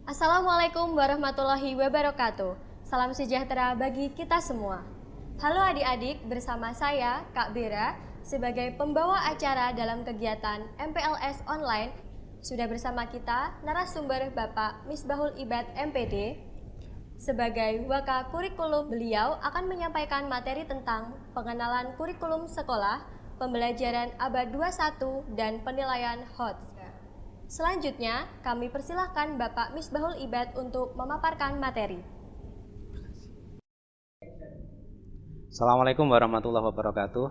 Assalamualaikum warahmatullahi wabarakatuh. Salam sejahtera bagi kita semua. Halo adik-adik, bersama saya Kak Bera sebagai pembawa acara dalam kegiatan MPLS Online. Sudah bersama kita narasumber Bapak Misbahul Ibad MPD. Sebagai waka kurikulum, beliau akan menyampaikan materi tentang pengenalan kurikulum sekolah, pembelajaran abad 21 dan penilaian HOT. Selanjutnya, kami persilahkan Bapak Misbahul Ibad untuk memaparkan materi. Assalamualaikum warahmatullahi wabarakatuh.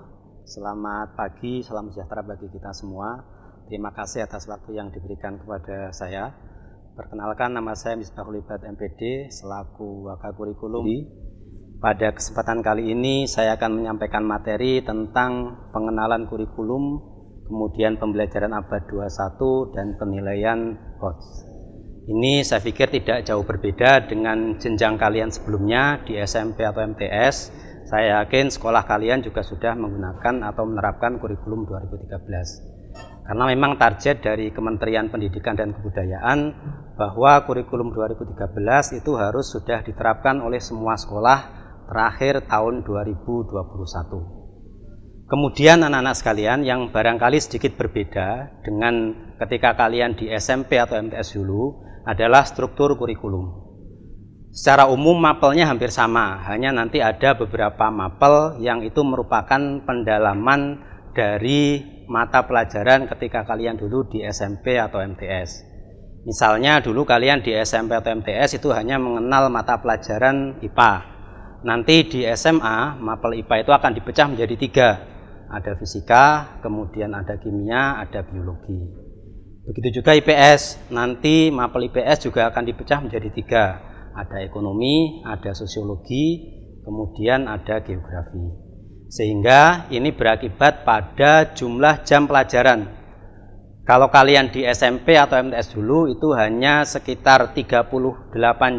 Selamat pagi, salam sejahtera bagi kita semua. Terima kasih atas waktu yang diberikan kepada saya. Perkenalkan, nama saya Misbahul Ibad MPD selaku waka kurikulum. Pada kesempatan kali ini saya akan menyampaikan materi tentang pengenalan kurikulum, kemudian pembelajaran abad 21 dan penilaian HOT. Ini saya pikir tidak jauh berbeda dengan jenjang kalian sebelumnya di SMP atau MTS. Saya yakin sekolah kalian juga sudah menggunakan atau menerapkan kurikulum 2013. Karena memang target dari Kementerian Pendidikan dan Kebudayaan bahwa kurikulum 2013 itu harus sudah diterapkan oleh semua sekolah terakhir tahun 2021. Kemudian anak-anak sekalian, yang barangkali sedikit berbeda dengan ketika kalian di SMP atau MTS dulu adalah struktur kurikulum. Secara umum mapelnya hampir sama, hanya nanti ada beberapa mapel yang itu merupakan pendalaman dari mata pelajaran ketika kalian dulu di SMP atau MTS. Misalnya dulu kalian di SMP atau MTS itu hanya mengenal mata pelajaran IPA. Nanti di SMA, mapel IPA itu akan dipecah menjadi 3. Ada fisika, kemudian ada kimia, ada biologi. Begitu juga IPS, nanti mapel IPS juga akan dipecah menjadi 3. Ada ekonomi, ada sosiologi, kemudian ada geografi. Sehingga ini berakibat pada jumlah jam pelajaran. Kalau kalian di SMP atau MTS dulu itu hanya sekitar 38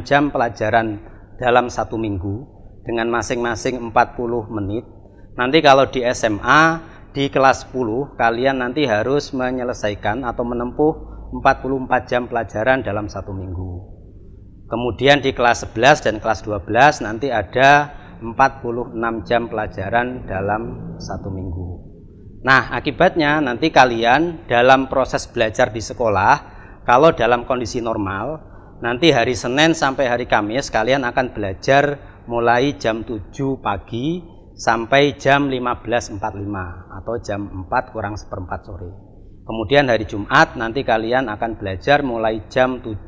jam pelajaran dalam 1 minggu dengan masing-masing 40 menit. Nanti kalau di SMA, di kelas 10, kalian nanti harus menyelesaikan atau menempuh 44 jam pelajaran dalam 1 minggu. Kemudian di kelas 11 dan kelas 12 nanti ada 46 jam pelajaran dalam 1 minggu. Nah, akibatnya nanti kalian dalam proses belajar di sekolah, kalau dalam kondisi normal, nanti hari Senin sampai hari Kamis kalian akan belajar mulai jam 7 pagi sampai jam 15.45 atau jam 4 kurang seperempat sore. Kemudian hari Jumat nanti kalian akan belajar mulai jam 7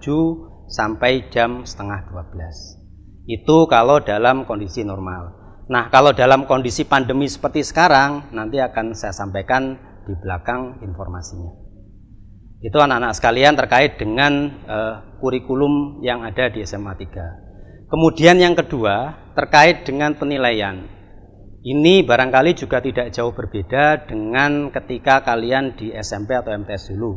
sampai jam setengah 12. Itu kalau dalam kondisi normal. Nah, kalau dalam kondisi pandemi seperti sekarang, nanti akan saya sampaikan di belakang informasinya. Itu anak-anak sekalian terkait dengan kurikulum yang ada di SMA 3. Kemudian yang kedua, terkait dengan penilaian. Ini barangkali juga tidak jauh berbeda dengan ketika kalian di SMP atau MTS dulu.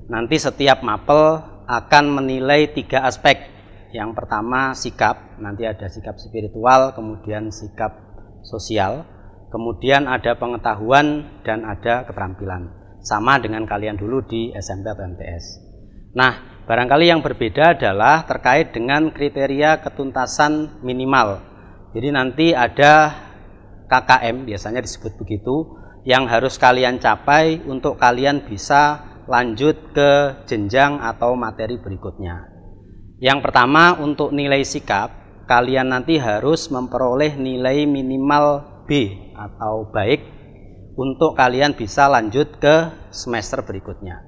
Nanti setiap mapel akan menilai 3 aspek. Yang pertama sikap, nanti ada sikap spiritual, kemudian sikap sosial, kemudian ada pengetahuan dan ada keterampilan. Sama dengan kalian dulu di SMP atau MTS. Nah, barangkali yang berbeda adalah terkait dengan kriteria ketuntasan minimal. Jadi nanti ada KKM, biasanya disebut begitu, yang harus kalian capai untuk kalian bisa lanjut ke jenjang atau materi berikutnya. Yang pertama, untuk nilai sikap, kalian nanti harus memperoleh nilai minimal B atau baik untuk kalian bisa lanjut ke semester berikutnya.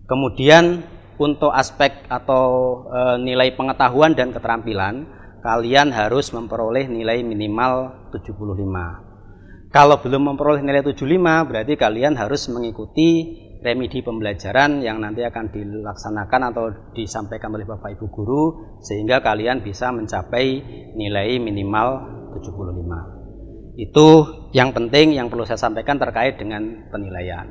Kemudian untuk aspek atau nilai pengetahuan dan keterampilan, kalian harus memperoleh nilai minimal 75. Kalau belum memperoleh nilai 75, berarti kalian harus mengikuti remedi pembelajaran yang nanti akan dilaksanakan atau disampaikan oleh Bapak Ibu Guru, sehingga kalian bisa mencapai nilai minimal 75. Itu yang penting yang perlu saya sampaikan terkait dengan penilaian.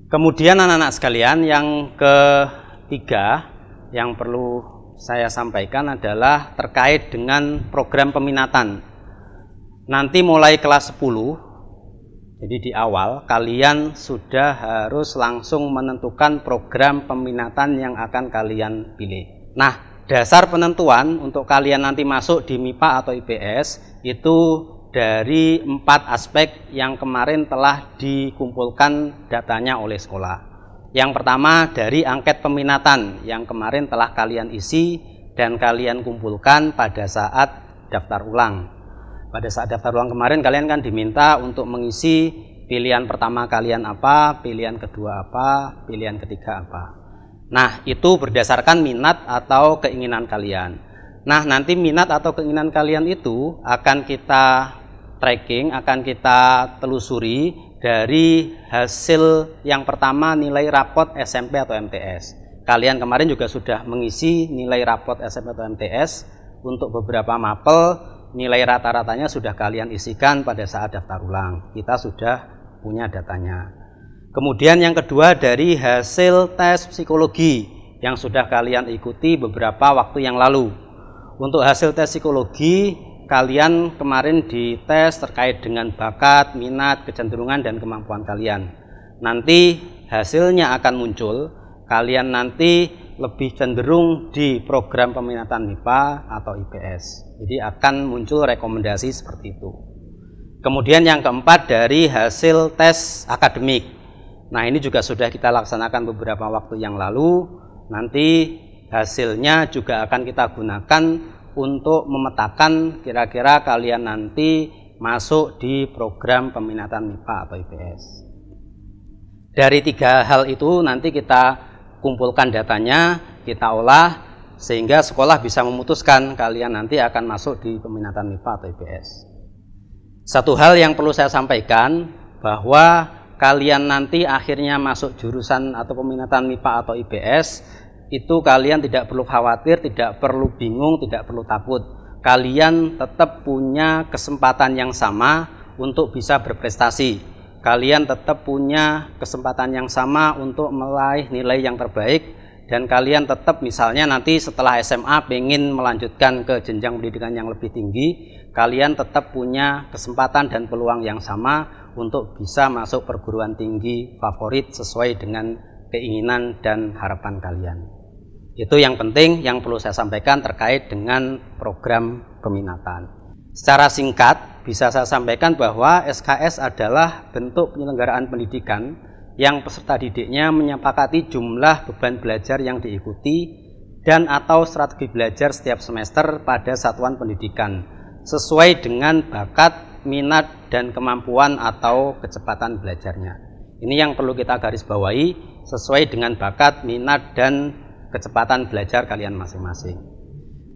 Kemudian anak-anak sekalian, yang ketiga yang perlu saya sampaikan adalah terkait dengan program peminatan. Nanti mulai kelas 10 Jadi di awal kalian sudah harus langsung menentukan program peminatan yang akan kalian pilih. Nah, dasar penentuan untuk kalian nanti masuk di MIPA atau IPS itu dari 4 aspek yang kemarin telah dikumpulkan datanya oleh sekolah. Yang pertama dari angket peminatan yang kemarin telah kalian isi dan kalian kumpulkan pada saat daftar ulang. Pada saat daftar ulang kemarin kalian kan diminta untuk mengisi pilihan pertama kalian apa, pilihan kedua apa, pilihan ketiga apa. Nah, itu berdasarkan minat atau keinginan kalian. Nah, nanti minat atau keinginan kalian itu akan kita tracking, akan kita telusuri dari hasil yang pertama nilai rapot SMP atau MTS. Kalian kemarin juga sudah mengisi nilai rapot SMP atau MTS untuk beberapa mapel. Nilai rata-ratanya sudah kalian isikan pada saat daftar ulang. Kita sudah punya datanya. Kemudian yang kedua dari hasil tes psikologi yang sudah kalian ikuti beberapa waktu yang lalu. Untuk hasil tes psikologi, kalian kemarin dites terkait dengan bakat, minat, kecenderungan, dan kemampuan kalian. Nanti hasilnya akan muncul, kalian nanti lebih cenderung di program peminatan MIPA atau IPS. Jadi akan muncul rekomendasi seperti itu. Kemudian yang keempat dari hasil tes akademik. Nah, ini juga sudah kita laksanakan beberapa waktu yang lalu. Nanti hasilnya juga akan kita gunakan untuk memetakan kira-kira kalian nanti masuk di program peminatan MIPA atau IPS. Dari 3 hal itu nanti kita kumpulkan datanya, kita olah sehingga sekolah bisa memutuskan kalian nanti akan masuk di peminatan MIPA atau IPS. Satu hal yang perlu saya sampaikan bahwa kalian nanti akhirnya masuk jurusan atau peminatan MIPA atau IPS itu kalian tidak perlu khawatir, tidak perlu bingung, tidak perlu takut. Kalian tetap punya kesempatan yang sama untuk bisa berprestasi. Kalian tetap punya kesempatan yang sama untuk meraih nilai yang terbaik dan kalian tetap misalnya nanti setelah SMA pengen melanjutkan ke jenjang pendidikan yang lebih tinggi, kalian tetap punya kesempatan dan peluang yang sama untuk bisa masuk perguruan tinggi favorit sesuai dengan keinginan dan harapan kalian. Itu yang penting yang perlu saya sampaikan terkait dengan program peminatan. Secara singkat, bisa saya sampaikan bahwa SKS adalah bentuk penyelenggaraan pendidikan yang peserta didiknya menyepakati jumlah beban belajar yang diikuti dan atau strategi belajar setiap semester pada satuan pendidikan sesuai dengan bakat, minat, dan kemampuan atau kecepatan belajarnya. Ini yang perlu kita garis bawahi sesuai dengan bakat, minat, dan kecepatan belajar kalian masing-masing.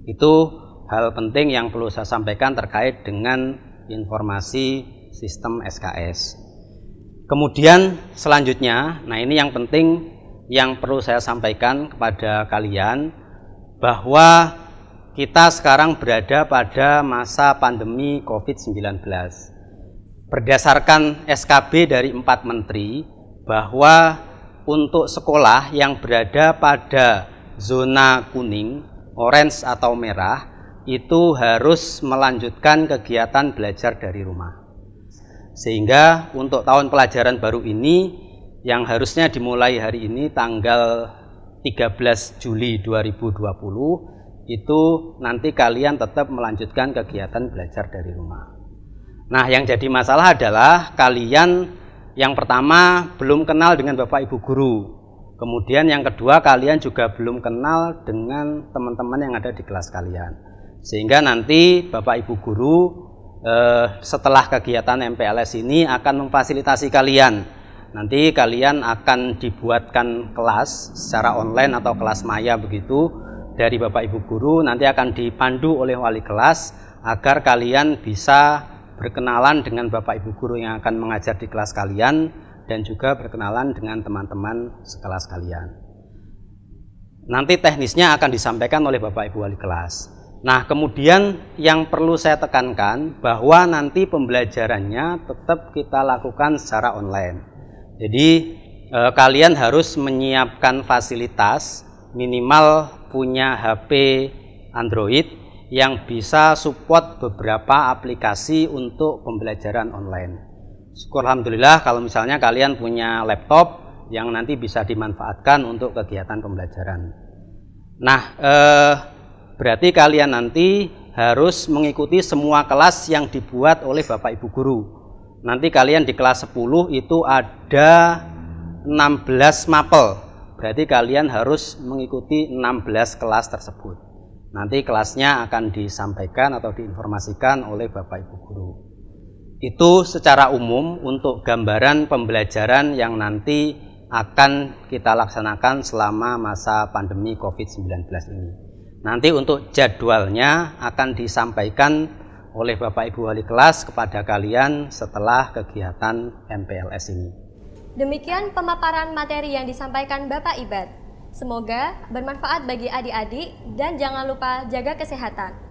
Itu hal penting yang perlu saya sampaikan terkait dengan informasi sistem SKS. Kemudian selanjutnya, nah ini yang penting yang perlu saya sampaikan kepada kalian bahwa kita sekarang berada pada masa pandemi COVID-19. Berdasarkan SKB dari 4 menteri bahwa untuk sekolah yang berada pada zona kuning, orange atau merah itu harus melanjutkan kegiatan belajar dari rumah. Sehingga untuk tahun pelajaran baru ini yang harusnya dimulai hari ini tanggal 13 Juli 2020 itu nanti kalian tetap melanjutkan kegiatan belajar dari rumah. Nah, yang jadi masalah adalah kalian yang pertama belum kenal dengan Bapak Ibu guru. Kemudian yang kedua kalian juga belum kenal dengan teman-teman yang ada di kelas kalian. Sehingga nanti Bapak Ibu guru setelah kegiatan MPLS ini akan memfasilitasi kalian. Nanti kalian akan dibuatkan kelas secara online atau kelas maya begitu dari Bapak Ibu guru, nanti akan dipandu oleh wali kelas agar kalian bisa berkenalan dengan Bapak Ibu guru yang akan mengajar di kelas kalian dan juga berkenalan dengan teman-teman sekelas kalian. Nanti teknisnya akan disampaikan oleh Bapak Ibu wali kelas. Nah, kemudian yang perlu saya tekankan bahwa nanti pembelajarannya tetap kita lakukan secara online. Jadi kalian harus menyiapkan fasilitas minimal punya HP Android yang bisa support beberapa aplikasi untuk pembelajaran online. Syukur alhamdulillah kalau misalnya kalian punya laptop yang nanti bisa dimanfaatkan untuk kegiatan pembelajaran. Nah, berarti kalian nanti harus mengikuti semua kelas yang dibuat oleh Bapak Ibu Guru. Nanti kalian di kelas 10 itu ada 16 mapel. Berarti kalian harus mengikuti 16 kelas tersebut. Nanti kelasnya akan disampaikan atau diinformasikan oleh Bapak Ibu Guru. Itu secara umum untuk gambaran pembelajaran yang nanti akan kita laksanakan selama masa pandemi COVID-19 ini. Nanti untuk jadwalnya akan disampaikan oleh Bapak Ibu Wali kelas kepada kalian setelah kegiatan MPLS ini. Demikian pemaparan materi yang disampaikan Bapak Ibad. Semoga bermanfaat bagi adik-adik dan jangan lupa jaga kesehatan.